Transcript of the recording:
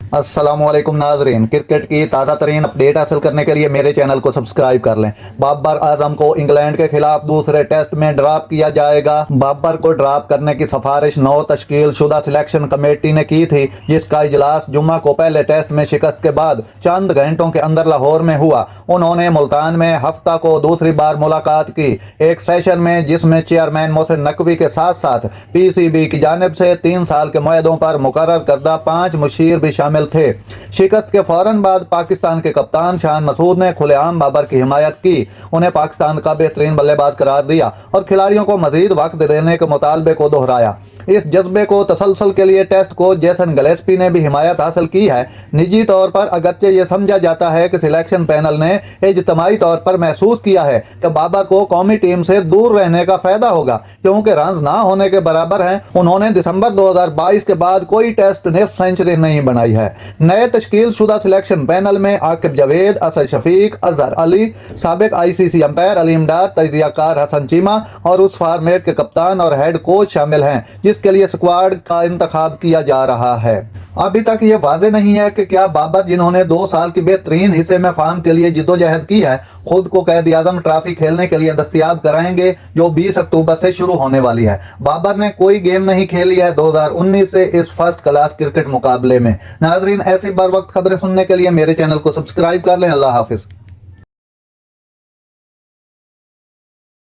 अस्सलाम वालेकुम नाजरीन, क्रिकेट की ताज़ा तरीन अपडेट हासिल करने के लिए मेरे चैनल को सब्सक्राइब कर लें। बाबर आजम को इंग्लैंड के खिलाफ दूसरे टेस्ट में ड्रॉप किया जाएगा। बाबर को ड्रॉप करने की सिफारिश 9 तश्कील शुदा सिलेक्शन कमेटी ने की थी, जिसका इजलास जुम्मा को पहले टेस्ट में शिकस्त के बाद चंद घंटों के अंदर लाहौर में हुआ। उन्होंने मुल्तान में हफ्ता को दूसरी बार मुलाकात की, एक सेशन में जिसमें चेयरमैन मोहसिन नकवी के साथ साथ PCB की जानिब से 3 साल के मुआहदों पर मुकर्रर करदा 5 मुशीर भी शामिल थे। शिकस्त के फौरन बाद पाकिस्तान के कप्तान शान मसूद ने खुलेआम बाबर की हिमायत की, उन्हें पाकिस्तान का बेहतरीन बल्लेबाज करार दिया और खिलाड़ियों को मजीद वक्त देने के मुतालबे को दोहराया। इस जज्बे को तसलसल के लिए टेस्ट कोच जेसन गिलेस्पी ने भी हिमायत हासिल की है। निजी तौर पर अगरचे ये समझा जाता है कि सिलेक्शन पैनल ने इज्तमाही तौर पर महसूस किया है कि बाबर को कौमी टीम से दूर रहने का फायदा होगा, क्योंकि रन्स ना होने के बराबर हैं। उन्होंने दिसंबर 2022 के बाद कोई टेस्ट निफ सेंचुरी नहीं बनाई है। नए तश्कील शुदा सिलेक्शन पैनल में आकिब जावेद, असद शफीक, अजहर अली, साबिक ICC अंपायर अलीम डार, तजियाकार हसन चीमा और उस फार्मेट के कप्तान और हेड कोच शामिल हैं, जिसके लिए स्क्वाड का इंतखाब किया जा रहा है। अभी तक ये वाजे नहीं है कि क्या बाबर, जिन्होंने 2 साल की बेहतरीन हिस्से में फार्म के लिए जिद्दोजहद की है, खुद को कैद आजम ट्रॉफी खेलने के लिए दस्तयाब कराएंगे, जो 20 अक्टूबर से शुरू होने वाली है। बाबर ने कोई गेम नहीं खेली है 2019 से इस फर्स्ट क्लास क्रिकेट मुकाबले में। नाजरीन, ऐसी बर वक्त खबरें सुनने के लिए मेरे चैनल को सब्सक्राइब कर लें। अल्लाह हाफिज।